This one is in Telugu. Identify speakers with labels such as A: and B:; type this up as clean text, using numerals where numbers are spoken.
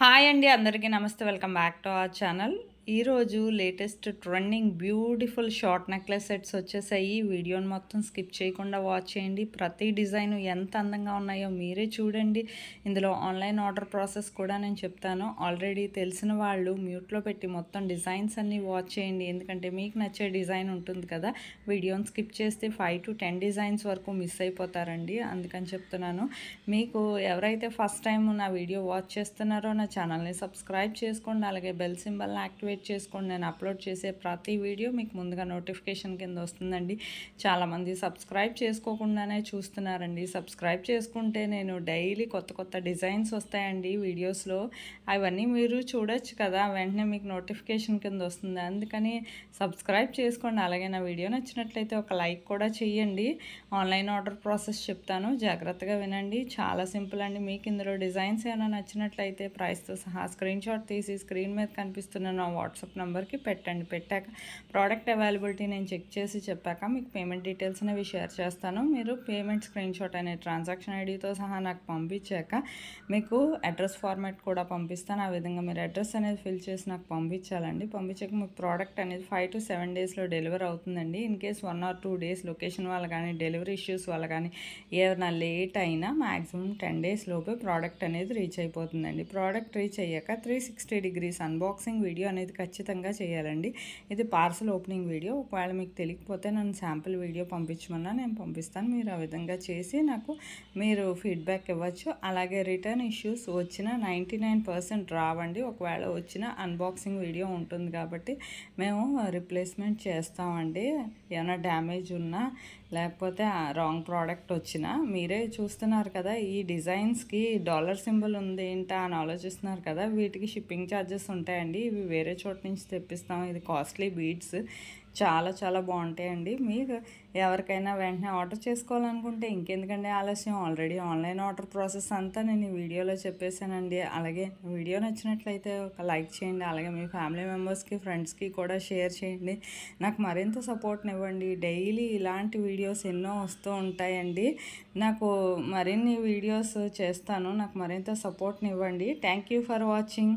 A: హాయ్ అండి, అందరికీ నమస్తే. Welcome back to our channel. ఈరోజు latest trending beautiful short necklace sets వచ్చేసాయి. వీడియోని మొత్తం స్కిప్ చేయకుండా వాచ్ చేయండి. ప్రతి డిజైన్ ఎంత అందంగా ఉన్నాయో మీరే చూడండి. ఇందులో ఆన్లైన్ ఆర్డర్ ప్రాసెస్ కూడా నేను చెప్తాను. ఆల్రెడీ తెలిసిన వాళ్ళు మ్యూట్లో పెట్టి మొత్తం డిజైన్స్ అన్నీ వాచ్ చేయండి. ఎందుకంటే మీకు నచ్చే డిజైన్ ఉంటుంది కదా. వీడియోని స్కిప్ చేస్తే 5 to 10 డిజైన్స్ వరకు మిస్ అయిపోతారండి. అందుకని చెప్తున్నాను. మీకు ఎవరైతే ఫస్ట్ టైం నా వీడియో వాచ్ చేస్తున్నారో నా ఛానల్ని సబ్స్క్రైబ్ చేసుకోండి. అలాగే బెల్ సింబల్ని యాక్టివేట్ చేసుకోండి. నేను అప్లోడ్ చేసే ప్రతి వీడియో మీకు ముందుగా నోటిఫికేషన్ కింద వస్తుందండి. చాలామంది సబ్స్క్రైబ్ చేసుకోకుండానే చూస్తున్నారండి. సబ్స్క్రైబ్ చేసుకుంటే నేను డైలీ కొత్త కొత్త డిజైన్స్ వస్తాయండి వీడియోస్లో. అవన్నీ మీరు చూడొచ్చు కదా, వెంటనే మీకు నోటిఫికేషన్ కింద వస్తుంది. అందుకని సబ్స్క్రైబ్ చేసుకోండి. అలాగే నా వీడియో నచ్చినట్లయితే ఒక లైక్ కూడా చేయండి. ఆన్లైన్ ఆర్డర్ ప్రాసెస్ చెప్తాను, జాగ్రత్తగా వినండి. చాలా సింపుల్ అండి. మీకు ఇందులో డిజైన్స్ ఏమైనా నచ్చినట్లయితే ప్రైస్తో సహా స్క్రీన్ షాట్ తీసి స్క్రీన్ మీద కనిపిస్తున్న నా వాట్సాప్ నెంబర్కి పెట్టండి. పెట్టాక ప్రోడక్ట్ అవైలబిలిటీ నేను చెక్ చేసి చెప్పాక మీకు పేమెంట్ డీటెయిల్స్ అనేవి షేర్ చేస్తాను. మీరు పేమెంట్ స్క్రీన్ షాట్ అనే ట్రాన్సాక్షన్ ఐడితో సహా నాకు పంపించాక మీకు అడ్రస్ ఫార్మాట్ కూడా పంపిస్తాను. ఆ విధంగా మీరు అడ్రస్ అనేది ఫిల్ చేసి నాకు పంపించాలండి. పంపించాక మీకు ప్రోడక్ట్ అనేది 5 to 7 డేస్లో డెలివరీ అవుతుందండి. In case 1 or 2 days location వల్ల కానీ డెలివరీ ఇష్యూస్ వల్ల కానీ ఏమైనా లేట్ అయినా మ్యాక్సిమం 10 డేస్ లోపే ప్రోడక్ట్ అనేది రీచ్ అయిపోతుందండి. ప్రోడక్ట్ రీచ్ అయ్యాక 360 degrees అన్బాక్సింగ్ వీడియో అనేది ఖచ్చితంగా చేయాలండి. ఇది పార్సల్ ఓపెనింగ్ వీడియో. ఒకవేళ మీకు తెలియకపోతే నన్ను శాంపుల్ వీడియో పంపించమన్నా నేను పంపిస్తాను. మీరు ఆ విధంగా చేసి నాకు మీరు ఫీడ్బ్యాక్ ఇవ్వచ్చు. అలాగే రిటర్న్ ఇష్యూస్ వచ్చిన 99% రావండి. ఒకవేళ వచ్చిన అన్బాక్సింగ్ వీడియో ఉంటుంది కాబట్టి మేము రిప్లేస్మెంట్ చేస్తామండి. ఏమైనా డ్యామేజ్ ఉన్నా లేకపోతే రాంగ్ ప్రోడక్ట్ వచ్చినా మీరే చూస్తున్నారు కదా. ఈ డిజైన్స్కి డాలర్ సింబల్ ఉంది ఏంటా అని ఆలోచిస్తున్నారు కదా. వీటికి షిప్పింగ్ ఛార్జెస్ ఉంటాయండి. ఇవి వేరే చోట నుంచి తెప్పిస్తాం. ఇది కాస్ట్లీ బీడ్స్, చాలా చాలా బాగుంటాయండి. మీకు ఎవరికైనా వెంటనే ఆర్డర్ చేసుకోవాలనుకుంటే ఇంకెందుకంటే ఆలస్యం, ఆల్రెడీ ఆన్లైన్ ఆర్డర్ ప్రాసెస్ అంతా నేను ఈ వీడియోలో చెప్పేశానండి. అలాగే వీడియో నచ్చినట్లయితే ఒక లైక్ చేయండి. అలాగే మీ ఫ్యామిలీ మెంబర్స్కి, ఫ్రెండ్స్కి కూడా షేర్ చేయండి. నాకు మరింత సపోర్ట్ని ఇవ్వండి. డైలీ ఇలాంటి వీడియోస్ ఎన్నో వస్తూ ఉంటాయండి. నాకు మరిన్ని వీడియోస్ చేస్తాను. నాకు మరింత సపోర్ట్ని ఇవ్వండి. Thank you for watching.